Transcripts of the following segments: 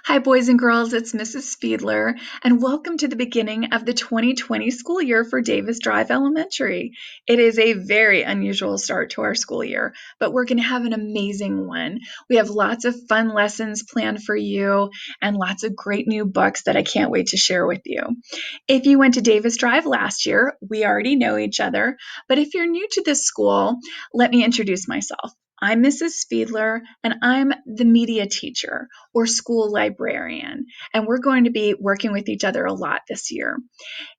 Hi, boys and girls, it's Mrs. Fiedler, and welcome to the beginning of the 2020 school year for Davis Drive Elementary. It is a very unusual start to our school year, but we're going to have an amazing one. We have lots of fun lessons planned for you and lots of great new books that I can't wait to share with you. If you went to Davis Drive last year, we already know each other, but if you're new to this school, let me introduce myself. I'm Mrs. Fiedler, and I'm the media teacher or school librarian, and we're going to be working with each other a lot this year.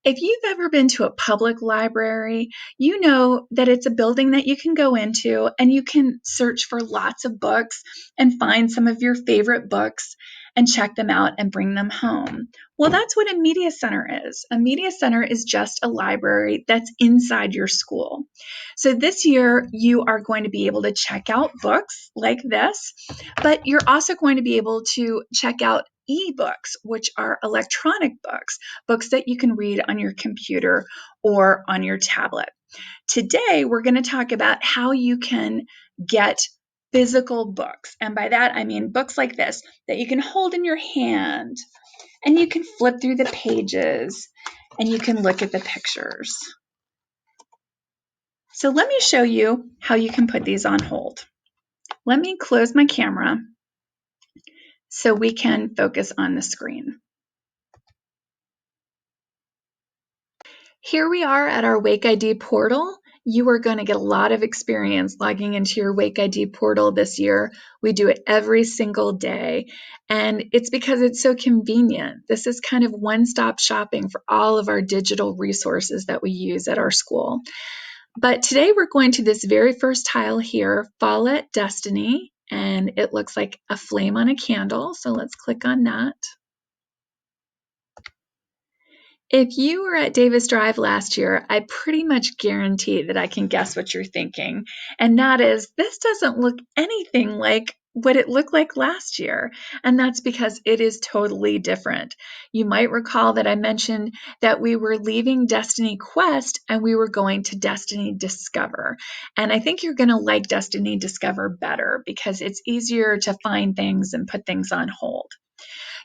If you've ever been to a public library, you know that it's a building that you can go into and you can search for lots of books and find some of your favorite books and check them out and bring them home. Well, that's what a media center is. A media center is just a library that's inside your school. So this year, you are going to be able to check out books like this, but you're also going to be able to check out ebooks, which are electronic books that you can read on your computer or on your tablet. Today, we're going to talk about how you can get physical books. And by that, I mean books like this that you can hold in your hand and you can flip through the pages and you can look at the pictures. So let me show you how you can put these on hold. Let me close my camera so we can focus on the screen. Here we are at our Wake ID portal. You are going to get a lot of experience logging into your Wake ID portal this year. We do it every single day, and it's because it's so convenient. This is kind of one-stop shopping for all of our digital resources that we use at our school. But today we're going to this very first tile here, Follett Destiny, and it looks like a flame on a candle, so let's click on that. If you were at Davis Drive last year, I pretty much guarantee that I can guess what you're thinking. And that is, this doesn't look anything like what it looked like last year. And that's because it is totally different. You might recall that I mentioned that we were leaving Destiny Quest and we were going to Destiny Discover. And I think you're going to like Destiny Discover better because it's easier to find things and put things on hold.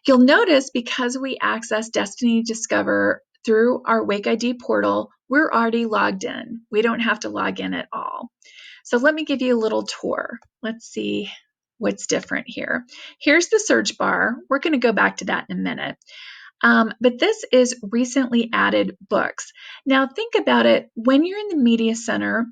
You'll notice because we access Destiny Discover through our Wake ID portal, we're already logged in. We don't have to log in at all. So let me give you a little tour. Let's see what's different here. Here's the search bar. We're going to go back to that in a minute. But this is recently added books. Now think about it. When you're in the Media Center,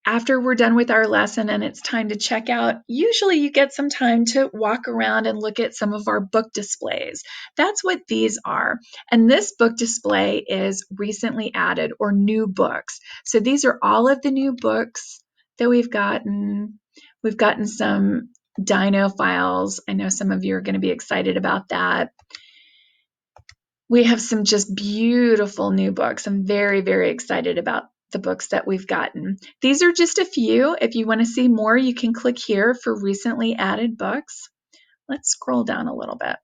after we're done with our lesson and it's time to check out, usually you get some time to walk around and look at some of our book displays. That's what these are. And this book display is recently added or new books. So these are all of the new books that we've gotten. We've gotten some Dino files. I know some of you are going to be excited about that. We have some just beautiful new books. I'm very, very excited about the books that we've gotten. These are just a few. If you want to see more, you can click here for recently added books. Let's scroll down a little bit.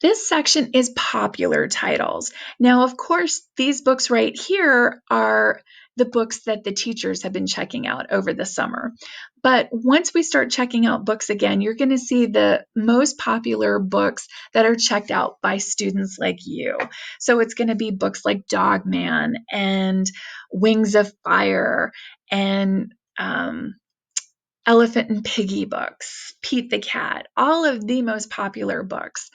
This section is popular titles. Now, of course, these books right here are the books that the teachers have been checking out over the summer. But once we start checking out books again, you're going to see the most popular books that are checked out by students like you. So it's going to be books like Dog Man and Wings of Fire and Elephant and Piggy books, Pete the Cat, all of the most popular books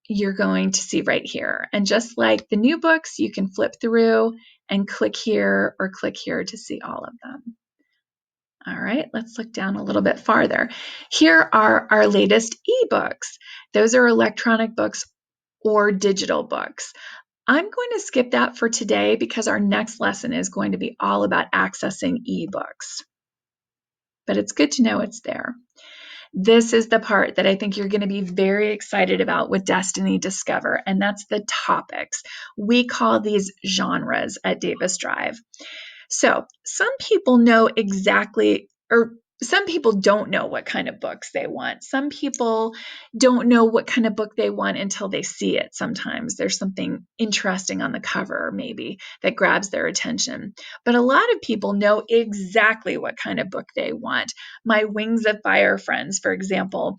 you're going to see right here. And just like the new books, you can flip through and click here or click here to see all of them. All right, let's look down a little bit farther. Here are our latest ebooks. Those are electronic books or digital books. I'm going to skip that for today because our next lesson is going to be all about accessing ebooks. But it's good to know it's there. This is the part that I think you're going to be very excited about with Destiny Discover, and that's the topics. We call these genres at Davis Drive. So some people know exactly, or some people don't know what kind of books they want. Some people don't know what kind of book they want until they see it. Sometimes there's something interesting on the cover, maybe, that grabs their attention. But a lot of people know exactly what kind of book they want. My Wings of Fire friends, for example,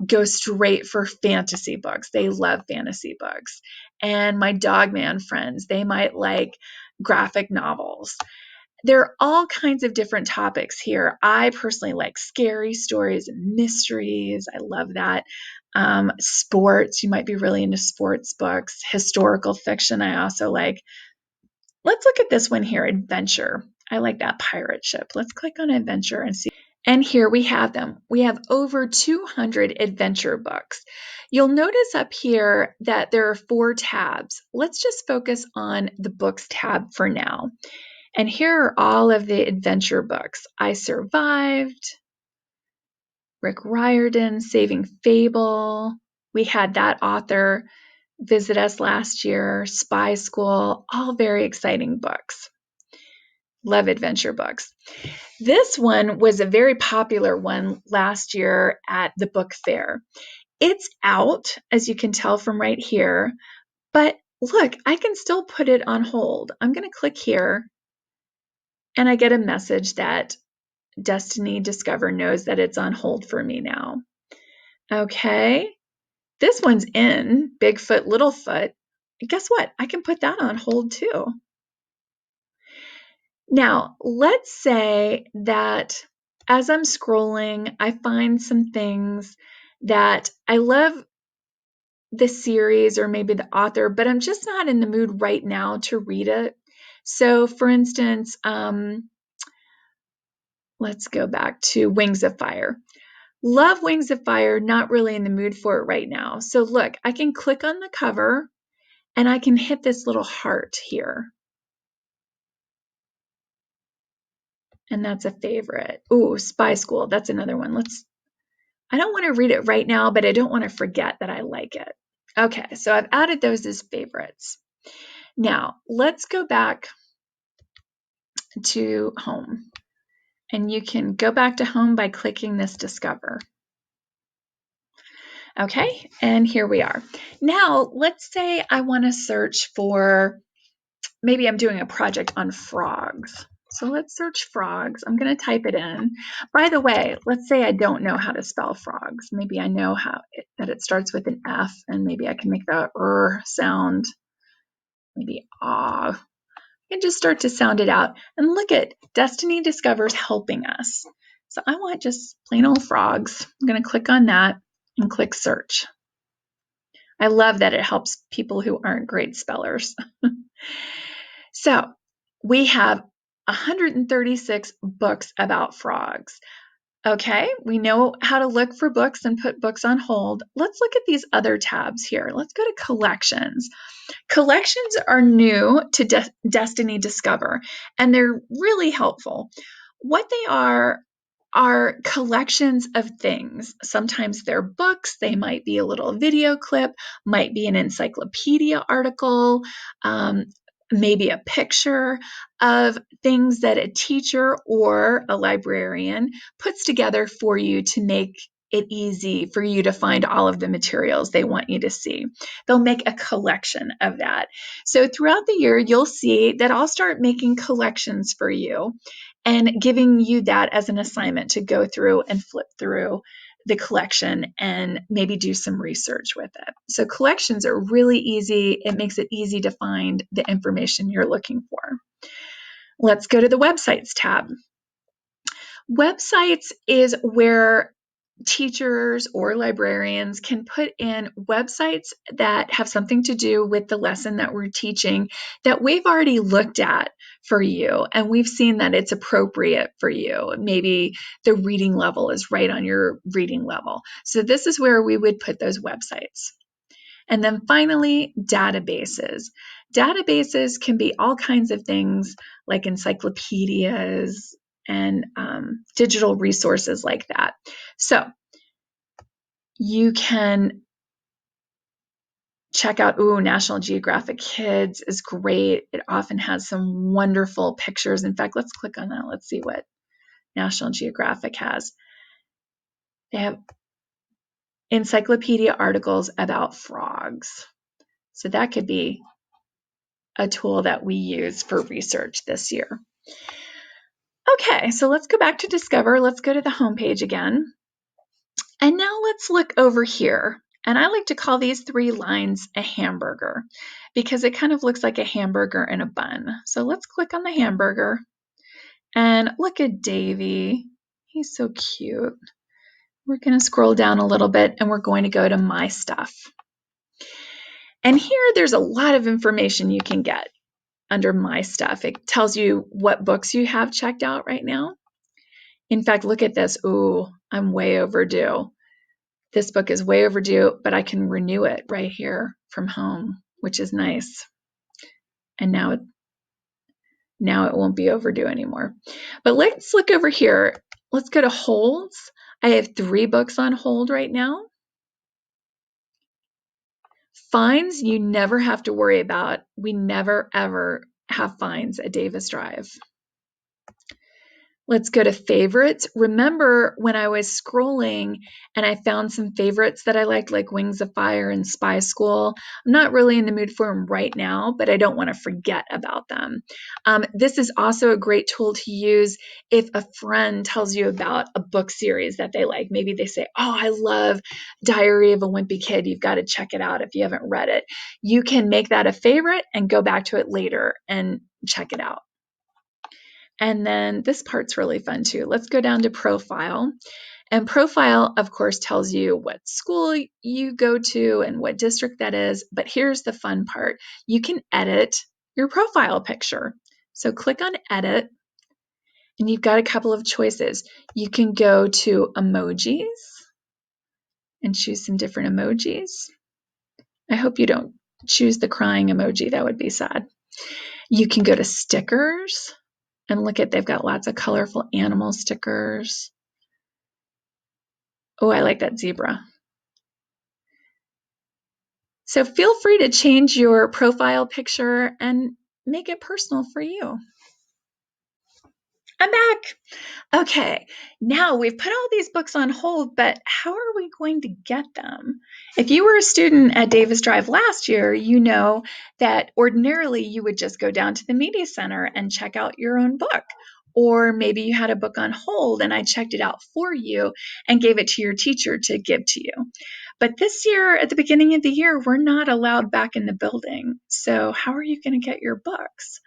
go straight for fantasy books. They love fantasy books. And my Dogman friends, they might like graphic novels. There are all kinds of different topics here. I personally like scary stories and mysteries. I love that. Sports, you might be really into sports books. Historical fiction, I also like. Let's look at this one here, adventure. I like that pirate ship. Let's click on adventure and see. And here we have them. We have over 200 adventure books. You'll notice up here that there are 4 tabs. Let's just focus on the books tab for now. And here are all of the adventure books. I Survived, Rick Riordan, Saving Fable. We had that author visit us last year, Spy School, all very exciting books. Love adventure books. This one was a very popular one last year at the book fair. It's out, as you can tell from right here, but look, I can still put it on hold. I'm going to click here, and I get a message that Destiny Discover knows that it's on hold for me now. Okay, this one's in Bigfoot, Littlefoot. Guess what? I can put that on hold too. Now, let's say that as I'm scrolling, I find some things that I love the series or maybe the author, but I'm just not in the mood right now to read it. So, for instance, let's go back to Wings of Fire. Love Wings of Fire, not really in the mood for it right now. So, look, I can click on the cover and I can hit this little heart here. And that's a favorite. Ooh, Spy School. That's another one. I don't want to read it right now, but I don't want to forget that I like it. Okay, so I've added those as favorites. Now, let's go back to home. And you can go back to home by clicking this Discover. Okay, and here we are. Now, let's say I want to search for, maybe I'm doing a project on frogs. So let's search frogs. I'm going to type it in. By the way, let's say I don't know how to spell frogs. Maybe I know that it starts with an F, and maybe I can make the sound, maybe ah. And just start to sound it out. And look at Destiny Discover's helping us. So I want just plain old frogs. I'm going to click on that and click search. I love that it helps people who aren't great spellers. So we have 136 books about frogs. Okay, we know how to look for books and put books on hold. Let's look at these other tabs here. Let's go to collections. Collections are new to Destiny Discover, and they're really helpful. What they are collections of things. Sometimes they're books, they might be a little video clip, might be an encyclopedia article, maybe a picture of things that a teacher or a librarian puts together for you to make it easy for you to find all of the materials they want you to see. They'll make a collection of that. So throughout the year, you'll see that I'll start making collections for you and giving you that as an assignment to go through and flip through the collection and maybe do some research with it. So collections are really easy. It makes it easy to find the information you're looking for. Let's go to the websites tab. Websites is where teachers or librarians can put in websites that have something to do with the lesson that we're teaching that we've already looked at for you, and we've seen that it's appropriate for you. Maybe the reading level is right on your reading level. So this is where we would put those websites. And then finally, databases. Databases can be all kinds of things like encyclopedias and digital resources like that. So you can check out, National Geographic Kids is great. It often has some wonderful pictures. In fact, let's click on that. Let's see what National Geographic has. They have encyclopedia articles about frogs. So that could be a tool that we use for research this year. Okay, so let's go back to Discover. Let's go to the homepage again. And now let's look over here. And I like to call these 3 lines a hamburger because it kind of looks like a hamburger in a bun. So let's click on the hamburger and look at Davy. He's so cute. We're going to scroll down a little bit and we're going to go to My Stuff. And here there's a lot of information you can get under My Stuff. It tells you what books you have checked out right now. In fact, look at this. Ooh, I'm way overdue. This book is way overdue, but I can renew it right here from home, which is nice. And now it won't be overdue anymore. But let's look over here. Let's go to holds. I have 3 books on hold right now. Fines, you never have to worry about. We never, ever have fines at Davis Drive. Let's go to favorites. Remember when I was scrolling and I found some favorites that I liked, like Wings of Fire and Spy School. I'm not really in the mood for them right now, but I don't want to forget about them. This is also a great tool to use if a friend tells you about a book series that they like. Maybe they say, oh, I love Diary of a Wimpy Kid. You've got to check it out if you haven't read it. You can make that a favorite and go back to it later and check it out. And then this part's really fun too. Let's go down to profile. And profile, of course, tells you what school you go to and what district that is. But here's the fun part. You can edit your profile picture. So click on edit and you've got a couple of choices. You can go to emojis and choose some different emojis. I hope you don't choose the crying emoji. That would be sad. You can go to stickers. And look at, they've got lots of colorful animal stickers. Oh, I like that zebra. So feel free to change your profile picture and make it personal for you. I'm back. Okay, now we've put all these books on hold, but how are we going to get them? If you were a student at Davis Drive last year, you know that ordinarily you would just go down to the Media Center and check out your own book. Or maybe you had a book on hold and I checked it out for you and gave it to your teacher to give to you. But this year, at the beginning of the year, we're not allowed back in the building. So how are you going to get your books?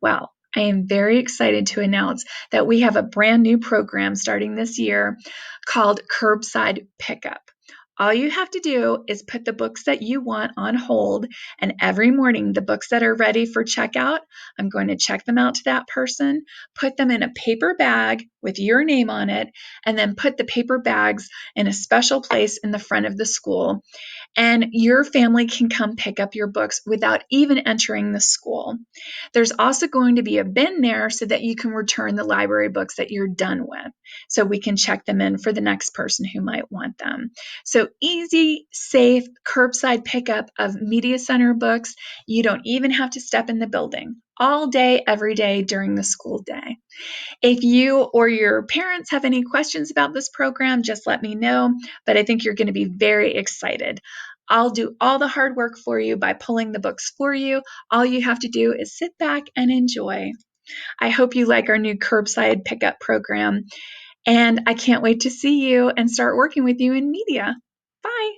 Well, I am very excited to announce that we have a brand new program starting this year called Curbside Pickup. All you have to do is put the books that you want on hold, and every morning, the books that are ready for checkout, I'm going to check them out to that person, put them in a paper bag with your name on it, and then put the paper bags in a special place in the front of the school. And your family can come pick up your books without even entering the school. There's also going to be a bin there so that you can return the library books that you're done with, so we can check them in for the next person who might want them. So easy, safe, curbside pickup of Media Center books. You don't even have to step in the building all day, every day during the school day. If you or your parents have any questions about this program, just let me know, but I think you're going to be very excited. I'll do all the hard work for you by pulling the books for you. All you have to do is sit back and enjoy. I hope you like our new curbside pickup program, and I can't wait to see you and start working with you in media. Bye.